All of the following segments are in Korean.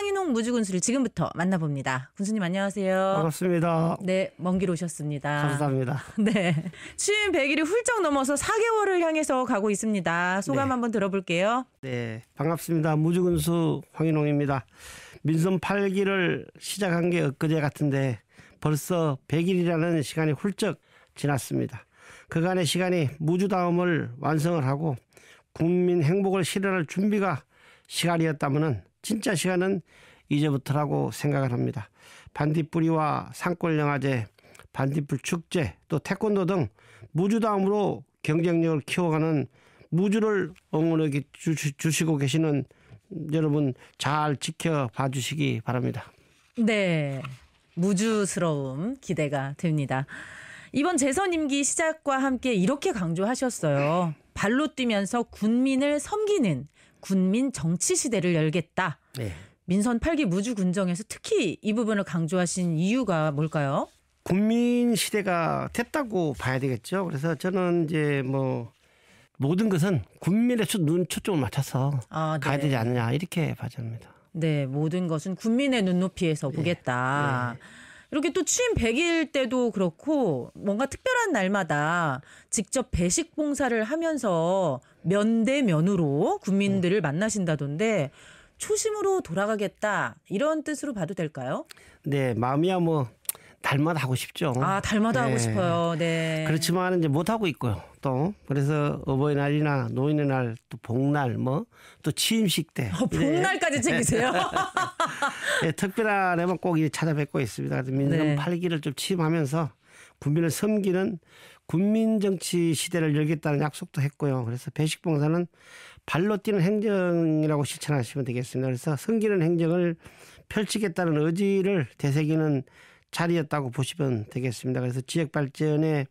황인홍 무주군수를 지금부터 만나봅니다. 군수님 안녕하세요. 반갑습니다. 네, 먼 길 오셨습니다. 감사합니다. 네, 취임 100일이 훌쩍 넘어서 4개월을 향해서 가고 있습니다. 소감 네. 한번 들어볼게요. 네, 반갑습니다. 무주군수 황인홍입니다. 민선 8기를 시작한 게 엊그제 같은데 벌써 100일이라는 시간이 훌쩍 지났습니다. 그간의 시간이 무주다움을 완성을 하고 국민 행복을 실현할 준비가 시간이었다면 진짜 시간은 이제부터라고 생각을 합니다. 반딧불이와 산골영화제, 반딧불 축제, 또 태권도 등 무주다움으로 경쟁력을 키워가는 무주를 응원해 주시고 계시는 여러분 잘 지켜봐 주시기 바랍니다. 네, 무주스러움 기대가 됩니다. 이번 재선 임기 시작과 함께 이렇게 강조하셨어요. 발로 뛰면서 군민을 섬기는 군민 정치 시대를 열겠다. 네. 민선 8기 무주군정에서 특히 이 부분을 강조하신 이유가 뭘까요? 국민 시대가 됐다고 봐야 되겠죠. 그래서 저는 이제 모든 것은 국민의 초점을 맞춰서 네. 가야 되지 않느냐 이렇게 봐집니다. 네, 모든 것은 국민의 눈높이에서 보겠다. 네. 이렇게 또 취임 100일 때도 그렇고 뭔가 특별한 날마다 직접 배식 봉사를 하면서 면대면으로 국민들을 만나신다던데 초심으로 돌아가겠다 이런 뜻으로 봐도 될까요? 네, 마음이야 달마다 하고 싶죠. 달마다 네. 하고 싶어요. 네. 그렇지만 이제 못 하고 있고요. 또 그래서 어버이날이나 노인의 날, 또 복날, 또 취임식 때. 복날까지 챙기세요? 네, 특별한 날에만 꼭 찾아뵙고 있습니다. 그래서 민선 8기를 좀 취임하면서 국민을 섬기는 국민 정치 시대를 열겠다는 약속도 했고요. 그래서 배식봉사는 발로 뛰는 행정이라고 실천하시면 되겠습니다. 그래서 섬기는 행정을 펼치겠다는 의지를 되새기는 자리였다고 보시면 되겠습니다. 그래서 지역 발전에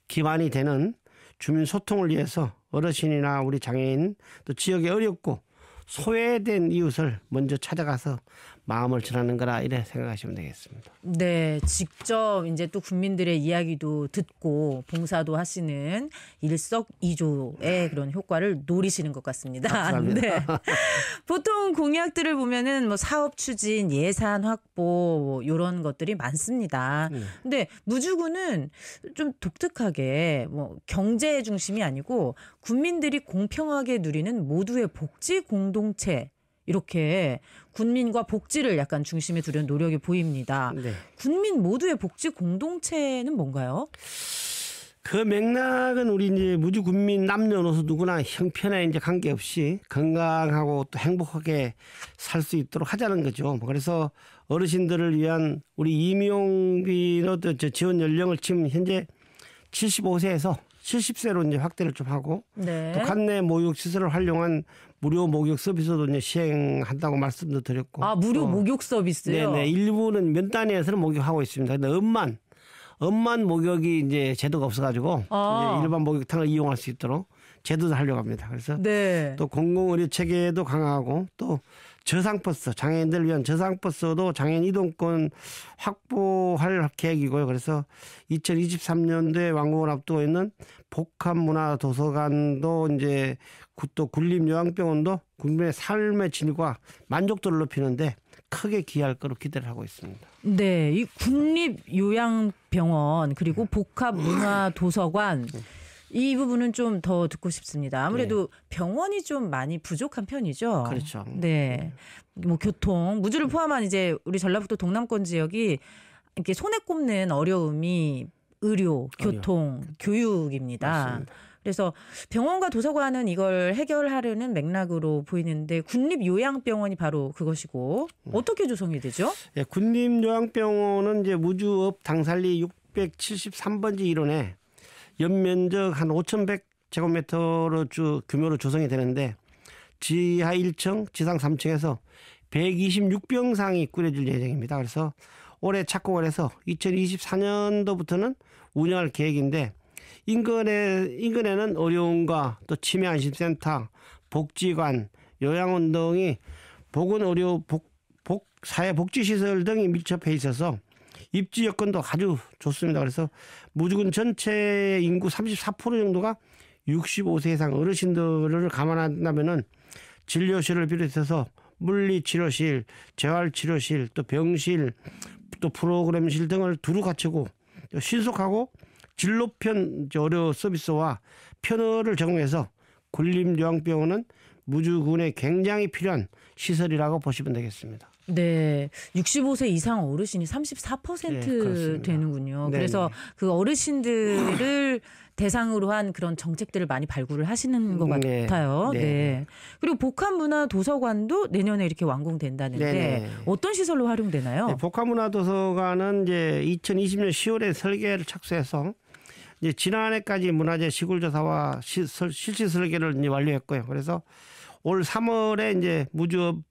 기반이 되는 주민 소통을 위해서 어르신이나 우리 장애인 또 지역에 어렵고 소외된 이웃을 먼저 찾아가서 마음을 전하는 거라 이래 생각하시면 되겠습니다. 네, 직접 이제 또 국민들의 이야기도 듣고 봉사도 하시는 일석이조의 그런 효과를 노리시는 것 같습니다. 감사합니다. 네. 보통 공약들을 보면은 사업 추진, 예산 확보 이런 것들이 많습니다. 근데 무주군은 좀 독특하게 경제 중심이 아니고 국민들이 공평하게 누리는 모두의 복지 공동체. 이렇게 군민과 복지를 약간 중심에 두려는 노력이 보입니다. 네. 군민 모두의 복지 공동체는 뭔가요? 그 맥락은 우리 이제 무주 군민 남녀노소 누구나 형편에 이제 관계없이 건강하고 또 행복하게 살 수 있도록 하자는 거죠. 그래서 어르신들을 위한 우리 임용비로 지원 연령을 지금 현재 75세에서 70세로 이제 확대를 좀 하고 네. 또 관내 목욕 시설을 활용한 무료 목욕 서비스도 이제 시행한다고 말씀도 드렸고. 무료 목욕 서비스요? 네네. 일부는 몇 단위에서는 목욕하고 있습니다. 근데 엄만 목욕이 이제 제도가 없어가지고 이제 일반 목욕탕을 이용할 수 있도록 제도도 하려고 합니다. 그래서 네. 또 공공의료 체계도 강화하고 또 저상버스, 장애인들을 위한 저상버스도 장애인 이동권 확보할 계획이고요. 그래서 2023년도에 완공을 앞두고 있는 복합문화도서관도 이제 또 군림요양병원도 국민의 삶의 질과 만족도를 높이는데 크게 기여할 거로 기대를 하고 있습니다. 네, 이 국립요양병원 그리고 복합문화도서관 이 부분은 좀 더 듣고 싶습니다. 아무래도 병원이 좀 많이 부족한 편이죠. 그렇죠. 네. 교통, 무주를 포함한 이제 우리 전라북도 동남권 지역이 이렇게 손에 꼽는 어려움이 의료, 교통, 교육입니다. 맞습니다. 그래서 병원과 도서관은 이걸 해결하려는 맥락으로 보이는데 군립요양병원이 바로 그것이고 어떻게 조성이 되죠? 예, 군립요양병원은 이제 무주읍 당살리 673번지 1원에 연면적 한 5,100제곱미터로 규모로 조성이 되는데 지하 1층, 지상 3층에서 126병상이 꾸려질 예정입니다. 그래서 올해 착공을 해서 2024년도부터는 운영할 계획인데 인근에는 어려움과 또 치매안심센터, 복지관, 요양원 등이 보건의료 사회복지시설 등이 밀접해 있어서 입지 여건도 아주 좋습니다. 그래서 무주군 전체 인구 34% 정도가 65세 이상 어르신들을 감안한다면은 진료실을 비롯해서 물리치료실, 재활치료실, 또 병실, 또 프로그램실 등을 두루 갖추고 신속하고 질 높은 의료 서비스와 편의를 제공해서 군림요양병원은 무주군에 굉장히 필요한 시설이라고 보시면 되겠습니다. 네, 65세 이상 어르신이 34% 되는군요. 네네. 그래서 그 어르신들을 대상으로 한 그런 정책들을 많이 발굴을 하시는 것 같아요. 네. 네. 그리고 복합문화도서관도 내년에 이렇게 완공된다는데 네네. 어떤 시설로 활용되나요? 네, 복합문화도서관은 이제 2020년 10월에 설계를 착수해서 이제 지난해까지 문화재 시굴조사와 실시 설계를 이제 완료했고요. 그래서 올 3월에 이제 무주읍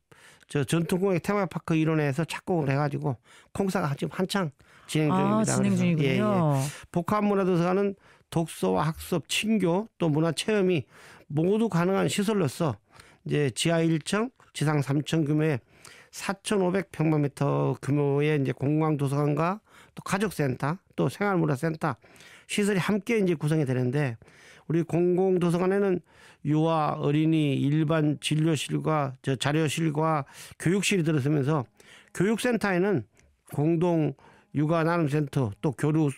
전통공예 테마파크 일원에서 착공을 해가지고 공사가 지금 한창 진행 중입니다. 진행 중이군요. 예. 복합문화도서관은 독서와 학습, 친교 또 문화체험이 모두 가능한 시설로서 이제 지하 1층, 지상 3층 규모의 4,500평방미터 규모의 이제 공광도서관과 또 가족센터, 또 생활문화센터 시설이 함께 이제 구성이 되는데 우리 공공도서관에는 유아, 어린이, 일반 진료실과 자료실과 교육실이 들어서면서 교육센터에는 공동 육아 나눔센터, 또 교류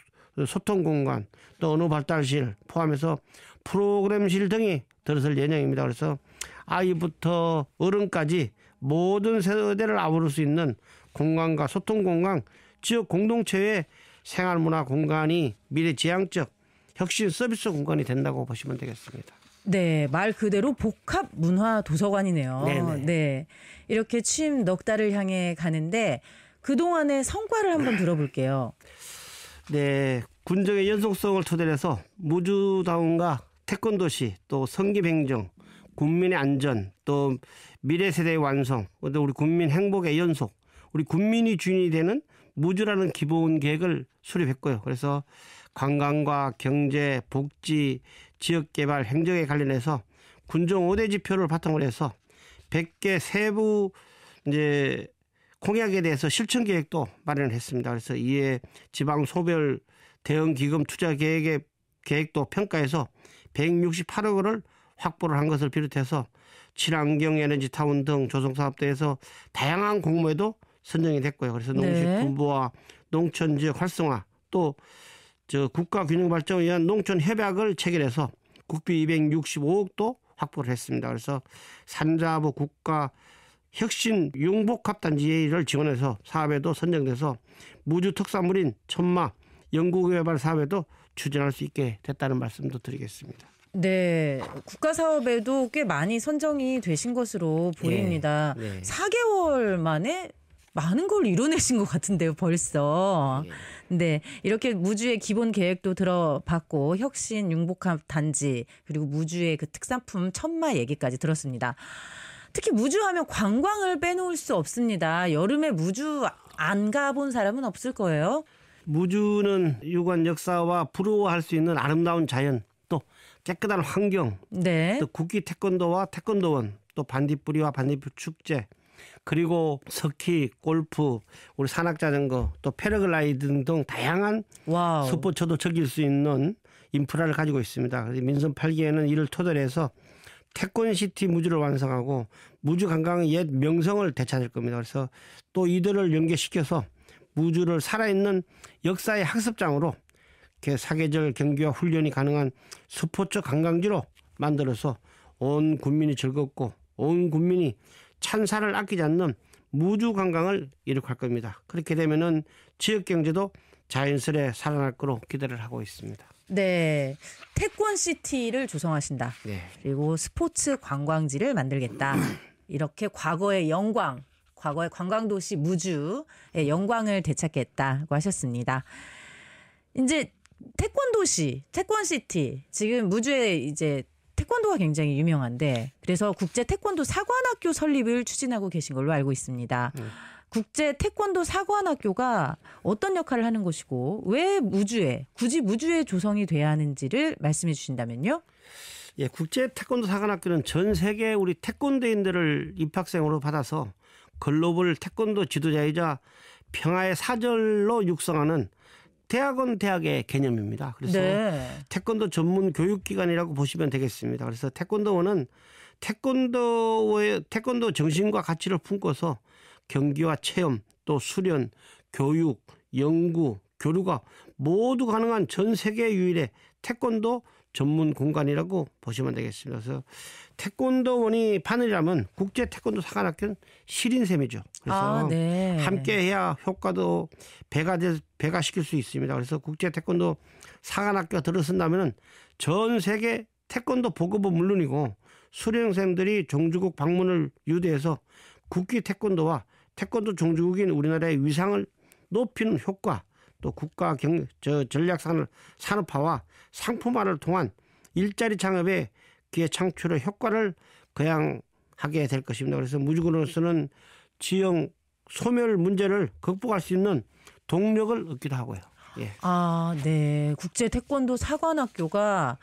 소통 공간, 또 언어 발달실 포함해서 프로그램실 등이 들어설 예정입니다. 그래서 아이부터 어른까지 모든 세대를 아우를 수 있는 공간과 소통 공간, 지역 공동체의 생활문화 공간이 미래지향적 혁신 서비스 공간이 된다고 보시면 되겠습니다. 네, 말 그대로 복합 문화 도서관이네요. 네네. 네, 이렇게 취임 넉 달을 향해 가는데 그 동안의 성과를 한번 들어볼게요. 네, 군정의 연속성을 토대로 해서 무주다움과 태권도시, 또 성기행정, 군민의 안전, 또 미래 세대의 완성, 또 우리 국민 행복의 연속, 우리 국민이 주인이 되는 무주라는 기본 계획을 수립했고요. 그래서 관광과 경제, 복지, 지역개발, 행정에 관련해서 군정 5대 지표를 바탕으로 해서 100개 세부 이제 공약에 대해서 실천 계획도 마련을 했습니다. 그래서 이에 지방 소별 대응 기금 투자 계획도 평가해서 168억 원을 확보를 한 것을 비롯해서 친환경 에너지 타운 등 조성사업대에서 다양한 공모에도 선정이 됐고요. 그래서 농식 분부와 농촌 지역 활성화 또 국가균형발전을 위한 농촌 협약을 체결해서 국비 265억도 확보를 했습니다. 그래서 산자부 국가 혁신 융복합단지를 지원해서 사업에도 선정돼서 무주 특산물인 천마 연구개발 사업에도 추진할 수 있게 됐다는 말씀도 드리겠습니다. 네, 국가 사업에도 꽤 많이 선정이 되신 것으로 보입니다. 네. 4개월 만에 많은 걸 이뤄내신 것 같은데요, 벌써. 네, 이렇게 무주의 기본 계획도 들어봤고 혁신 융복합 단지 그리고 무주의 그 특산품 천마 얘기까지 들었습니다. 특히 무주하면 관광을 빼놓을 수 없습니다. 여름에 무주 안 가본 사람은 없을 거예요. 무주는 유관 역사와 부러워할 수 있는 아름다운 자연, 또 깨끗한 환경, 네. 또 국기 태권도와 태권도원, 또 반딧불이와 반딧불 축제, 그리고 스키, 골프, 우리 산악자전거, 또 패러글라이딩 등 다양한 와우. 스포츠도 즐길 수 있는 인프라를 가지고 있습니다. 민선 8기에는 이를 토대로 해서 태권시티 무주를 완성하고 무주 관광의 옛 명성을 되찾을 겁니다. 그래서 또 이들을 연계시켜서 무주를 살아있는 역사의 학습장으로 사계절 경기와 훈련이 가능한 스포츠 관광지로 만들어서 온 국민이 즐겁고 온 국민이 찬사를 아끼지 않는 무주 관광을 이룩할 겁니다. 그렇게 되면은 지역 경제도 자연스레 살아날 거로 기대를 하고 있습니다. 네, 태권시티를 조성하신다. 네. 그리고 스포츠 관광지를 만들겠다. 이렇게 과거의 영광, 과거의 관광도시 무주의 영광을 되찾겠다고 하셨습니다. 이제 태권도시, 태권시티, 지금 무주에 이제 태권도가 굉장히 유명한데 그래서 국제 태권도 사관학교 설립을 추진하고 계신 걸로 알고 있습니다. 국제 태권도 사관학교가 어떤 역할을 하는 것이고 왜 무주에 굳이 무주에 조성이 돼야 하는지를 말씀해 주신다면요. 예, 국제 태권도 사관학교는 전 세계 우리 태권도인들을 입학생으로 받아서 글로벌 태권도 지도자이자 평화의 사절로 육성하는 대학의 개념입니다. 그래서 태권도 전문 교육기관이라고 보시면 되겠습니다. 그래서 태권도원은 태권도 정신과 가치를 품고서 경기와 체험, 또 수련, 교육, 연구, 교류가 모두 가능한 전 세계 유일의 태권도 전문 공간이라고 보시면 되겠습니다. 그래서 태권도원이 바늘이라면 국제 태권도 사관학교는 실인셈이죠. 그래서 네. 함께해야 효과도 배가시킬 수 있습니다. 그래서 국제 태권도 사관학교가 들어선다면 전 세계 태권도 보급은 물론이고 수련생들이 종주국 방문을 유도해서 국기 태권도와 태권도 종주국인 우리나라의 위상을 높이는 효과, 또 국가 전략 산업화와 상품화를 통한 일자리 창업의 기회 창출의 효과를 거양하게 될 것입니다. 그래서 무주군으로서는 지역 소멸 문제를 극복할 수 있는 동력을 얻기도 하고요. 예. 네. 국제 태권도 사관학교가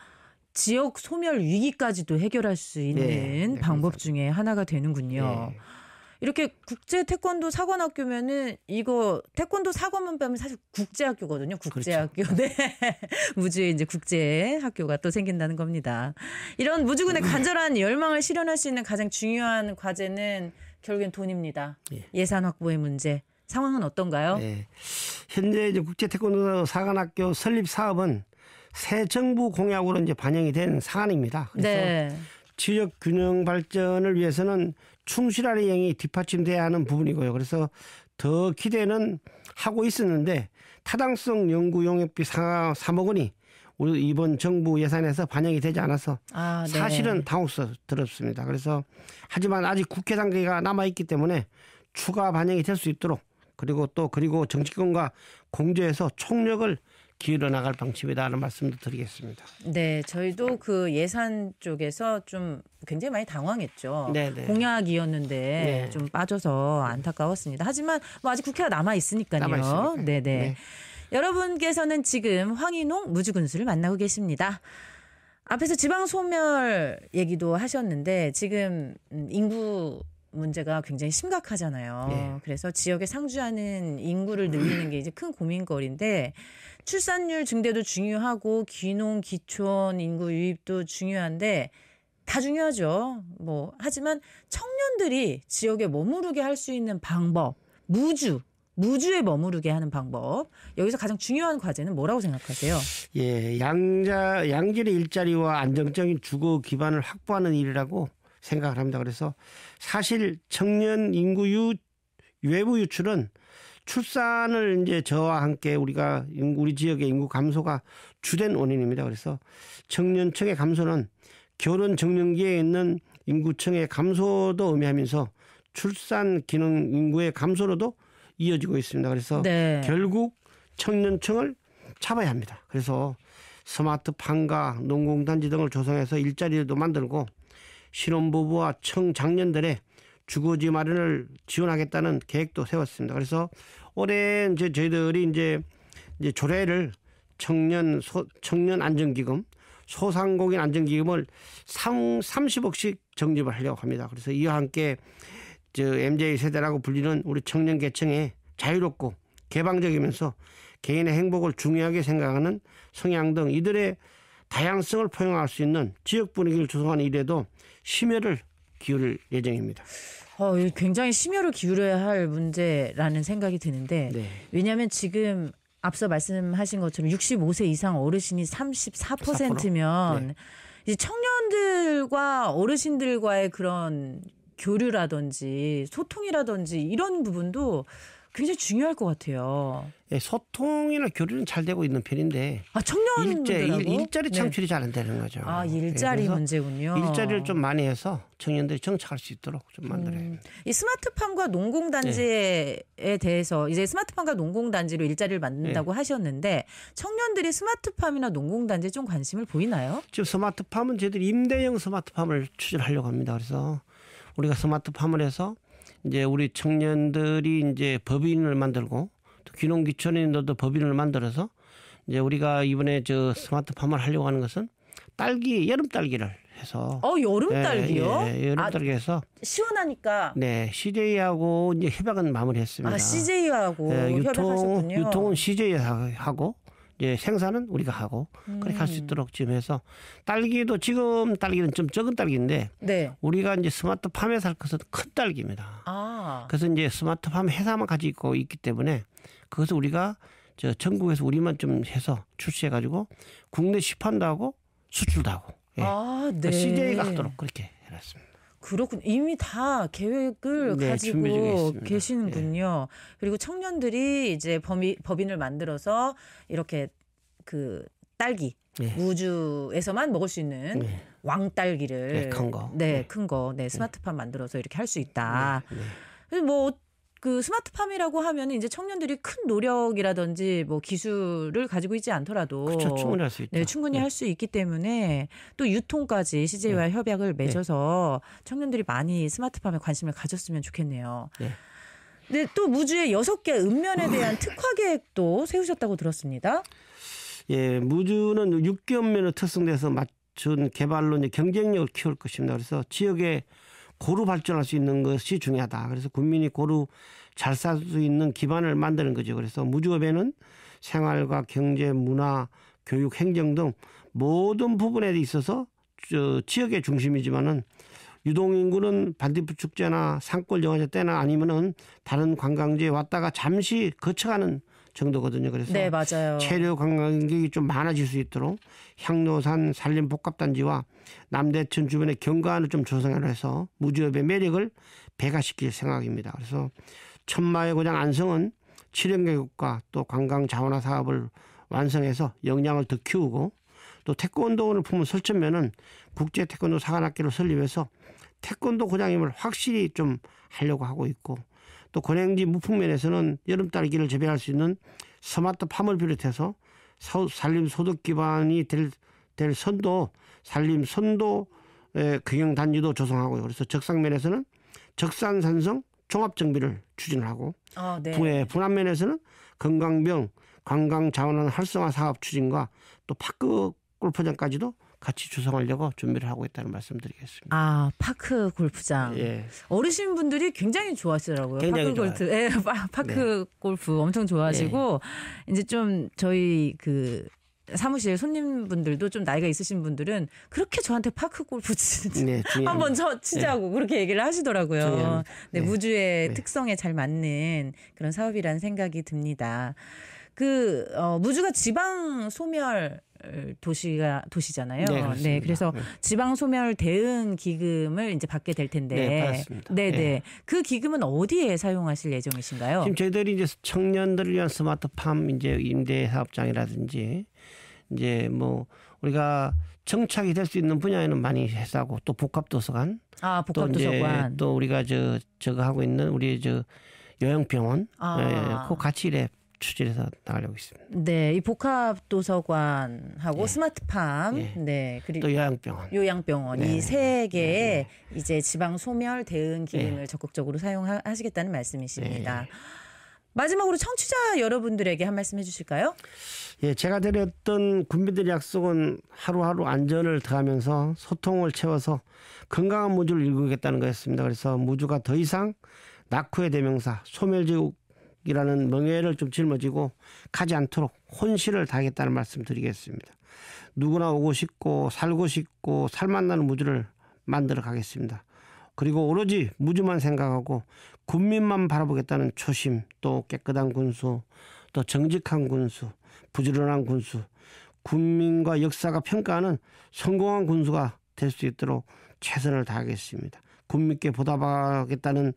지역 소멸 위기까지도 해결할 수 있는 방법 중에 하나가 되는군요. 네. 이렇게 국제 태권도 사관학교면은 이거 태권도 사관만 빼면 사실 국제학교거든요. 국제학교. 그렇죠. 네. 무주에 이제 국제학교가 또 생긴다는 겁니다. 이런 무주군의 간절한 열망을 실현할 수 있는 가장 중요한 과제는 결국엔 돈입니다. 예산 확보의 문제. 상황은 어떤가요? 네. 현재 이제 국제 태권도 사관학교 설립 사업은 새 정부 공약으로 이제 반영이 된 사안입니다. 그래서 지역 균형 발전을 위해서는 충실한 행위 뒷받침돼야 하는 부분이고요. 그래서 더 기대는 하고 있었는데 타당성 연구 용역비 3억 원이 우리 이번 정부 예산에서 반영이 되지 않아서 사실은 당혹스럽습니다. 그래서 하지만 아직 국회 단계가 남아있기 때문에 추가 반영이 될 수 있도록 그리고 정치권과 공조해서 총력을 기울여 나갈 방침이다라는 말씀도 드리겠습니다. 네, 저희도 그 예산 쪽에서 좀 굉장히 많이 당황했죠. 네네. 공약이었는데 좀 빠져서 안타까웠습니다. 하지만 뭐 아직 국회가 남아 있으니까요. 네네. 네. 여러분께서는 지금 황인홍 무주군수를 만나고 계십니다. 앞에서 지방 소멸 얘기도 하셨는데 지금 인구 문제가 굉장히 심각하잖아요. 그래서 지역에 상주하는 인구를 늘리는 게 이제 큰 고민거리인데 출산율 증대도 중요하고 귀농, 귀촌 인구 유입도 중요한데 다 중요하죠. 하지만 청년들이 지역에 머무르게 할 수 있는 방법, 무주에 머무르게 하는 방법. 여기서 가장 중요한 과제는 뭐라고 생각하세요? 예, 양질의 일자리와 안정적인 주거 기반을 확보하는 일이라고 생각을 합니다. 그래서 사실 청년 인구 외부 유출은 출산을 이제 저와 함께 우리 지역의 인구 감소가 주된 원인입니다. 그래서 청년층의 감소는 결혼 정년기에 있는 인구층의 감소도 의미하면서 출산 기능 인구의 감소로도 이어지고 있습니다. 그래서 결국 청년층을 잡아야 합니다. 그래서 스마트팜과 농공단지 등을 조성해서 일자리도 만들고 신혼부부와 청장년들의 주거지 마련을 지원하겠다는 계획도 세웠습니다. 그래서 올해 이제 저희들이 이제 조례를 청년 안정기금, 소상공인 안정기금을 30억씩 적립을 하려고 합니다. 그래서 이와 함께 MZ 세대라고 불리는 우리 청년 계층에 자유롭고 개방적이면서 개인의 행복을 중요하게 생각하는 성향 등 이들의 다양성을 포용할 수 있는 지역 분위기를 조성하는 일에도 심혈을 기울일 예정입니다. 굉장히 심혈을 기울여야 할 문제라는 생각이 드는데 왜냐하면 지금 앞서 말씀하신 것처럼 65세 이상 어르신이 34%면 이제 청년들과 어르신들과의 그런 교류라든지 소통이라든지 이런 부분도 굉장히 중요할 것 같아요. 소통이나 교류는 잘 되고 있는 편인데 청년들하고 일자리 창출이 잘 안 되는 거죠. 일자리 문제군요. 일자리를 좀 많이 해서 청년들이 정착할 수 있도록 좀 만들어요. 이 스마트팜과 농공단지에 대해서 이제 스마트팜과 농공단지로 일자리를 만든다고 하셨는데 청년들이 스마트팜이나 농공단지에 좀 관심을 보이나요? 지금 스마트팜은 저희들이 임대형 스마트팜을 추진하려고 합니다. 그래서 우리가 스마트팜을 해서 이제 우리 청년들이 이제 법인을 만들고 또 귀농귀촌인들도 법인을 만들어서 이제 우리가 이번에 스마트팜을 하려고 하는 것은 여름 딸기를 해서 여름 딸기요? 여름 딸기 해서 시원하니까. CJ하고 이제 협약은 마무리했습니다. CJ하고 협약하셨군요. 유통은 CJ하고 이제 생산은 우리가 하고 그렇게 할 수 있도록 지금 해서 딸기도 지금 딸기는 좀 적은 딸기인데 네. 우리가 이제 스마트팜에서 할 것은 큰 딸기입니다. 그래서 이제 스마트팜 회사만 가지고 있기 때문에 그것을 우리가 전국에서 우리만 좀 해서 출시해가지고 국내 시판도 하고 수출도 하고 네. CJ가 하도록 그렇게 해놨습니다. 그렇군. 이미 다 계획을 가지고 계시는군요. 그리고 청년들이 이제 법인을 만들어서 이렇게 그 딸기 무주에서만 먹을 수 있는 왕딸기를 큰 거, 큰 거, 스마트팜 만들어서 이렇게 할 수 있다. 뭐 그 스마트팜이라고 하면 이제 청년들이 큰 노력이라든지 뭐 기술을 가지고 있지 않더라도 그렇죠. 충분히 할 수 있죠. 충분히 할 수 있기 때문에 또 유통까지 CJ와 협약을 맺어서 청년들이 많이 스마트팜에 관심을 가졌으면 좋겠네요. 네, 또 무주의 6개 읍면에 대한 특화 계획도 세우셨다고 들었습니다. 예, 무주는 6개 읍면으로 특성돼서 맞춘 개발로 이제 경쟁력을 키울 것입니다. 그래서 지역에 고루 발전할 수 있는 것이 중요하다. 그래서 국민이 고루 잘 살 수 있는 기반을 만드는 거죠. 그래서 무주읍에는 생활과 경제, 문화, 교육, 행정 등 모든 부분에 있어서 지역의 중심이지만은 유동인구는 반딧불 축제나 산골 영화제 때나 아니면은 다른 관광지에 왔다가 잠시 거쳐가는 정도거든요. 그래서 네, 맞아요. 체류 관광객이 좀 많아질 수 있도록 향로산 산림복합단지와 남대천 주변의 경관을 좀 조성하려 해서 무주읍의 매력을 배가시킬 생각입니다. 그래서 천마의 고장 안성은 칠연계곡과 또 관광 자원화 사업을 완성해서 역량을 더 키우고 또 태권도를 품은 설천면은 국제 태권도 사관학교를 설립해서 태권도 고장임을 확실히 좀 하려고 하고 있고 또 권행지 무풍면에서는 여름 딸기를 재배할 수 있는 스마트팜을 비롯해서 산림 소득 기반이 될 선도 산림 선도 경영단지도 조성하고요. 그래서 적상면에서는 적산산성 종합정비를 추진을 하고 분안면에서는 건강병 관광 자원화 활성화 사업 추진과 또 파크 골프장까지도 같이 조성하려고 준비를 하고 있다는 말씀드리겠습니다. 파크 골프장. 어르신분들이 굉장히 좋아하시더라고요. 굉장히 파크 골프, 파크 골프 엄청 좋아하시고 이제 좀 저희 그 사무실 손님분들도 좀 나이가 있으신 분들은 그렇게 저한테 파크 골프 한번 치자고 그렇게 얘기를 하시더라고요. 무주의 특성에 잘 맞는 그런 사업이라는 생각이 듭니다. 무주가 지방 소멸 도시잖아요. 그래서 지방 소멸 대응 기금을 이제 받게 될 텐데. 받았습니다. 그 기금은 어디에 사용하실 예정이신가요? 지금 저희들이 이제 청년들을 위한 스마트팜 이제 임대 사업장이라든지 이제 뭐 우리가 정착이 될 수 있는 분야에는 많이 했하고 또 복합도서관. 복합도서관. 또 우리가 저거 하고 있는 우리 요양병원. 그 같이 이래 추진해서 나가려고 있습니다. 이 복합도서관하고 스마트팜, 그리고 또 요양병원 이 세 개의 이제 지방 소멸 대응 기금을 적극적으로 사용하시겠다는 말씀이십니다. 마지막으로 청취자 여러분들에게 한 말씀 해주실까요? 제가 드렸던 군민들의 약속은 하루하루 안전을 더하면서 소통을 채워서 건강한 무주를 이루겠다는 거였습니다. 그래서 무주가 더 이상 낙후의 대명사 소멸지국 이라는 명예를 좀 짊어지고 가지 않도록 혼신을 다하겠다는 말씀 드리겠습니다. 누구나 오고 싶고 살고 싶고 살맛나는 무주를 만들어 가겠습니다. 그리고 오로지 무주만 생각하고 군민만 바라보겠다는 초심, 또 깨끗한 군수, 또 정직한 군수, 부지런한 군수, 군민과 역사가 평가하는 성공한 군수가 될 수 있도록 최선을 다하겠습니다. 군민께 보답하겠다는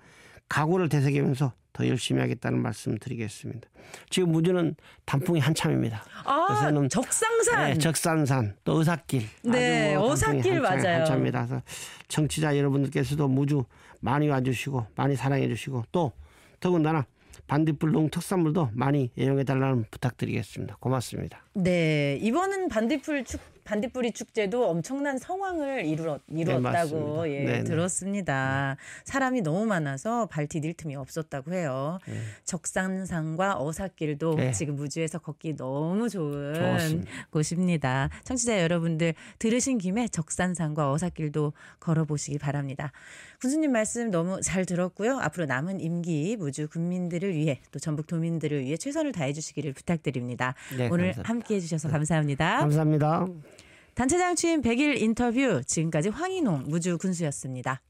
각오를 되새기면서 더 열심히 하겠다는 말씀 드리겠습니다. 지금 무주는 단풍이 한참입니다. 그래서는 적상산, 적산산, 또 어삭길. 어삭길 맞아요. 한참입니다. 그래서 청취자 여러분들께서도 무주 많이 와주시고 많이 사랑해주시고 또 더군다나 반딧불 농특산물도 많이 애용해달라는 부탁드리겠습니다. 고맙습니다. 이번은 반딧불 반딧불이 축제도 엄청난 성황을 이루었다고 네, 들었습니다. 사람이 너무 많아서 발 디딜 틈이 없었다고 해요. 적산산과 어사길도 지금 무주에서 걷기 너무 좋은 좋았습니다. 곳입니다. 청취자 여러분들 들으신 김에 적산산과 어사길도 걸어보시기 바랍니다. 군수님 말씀 너무 잘 들었고요. 앞으로 남은 임기 무주 군민들을 위해 또 전북 도민들을 위해 최선을 다해 주시기를 부탁드립니다. 네, 오늘 감사합니다. 함께해 주셔서 감사합니다. 감사합니다. 단체장 취임 100일 인터뷰 지금까지 황인홍 무주 군수였습니다.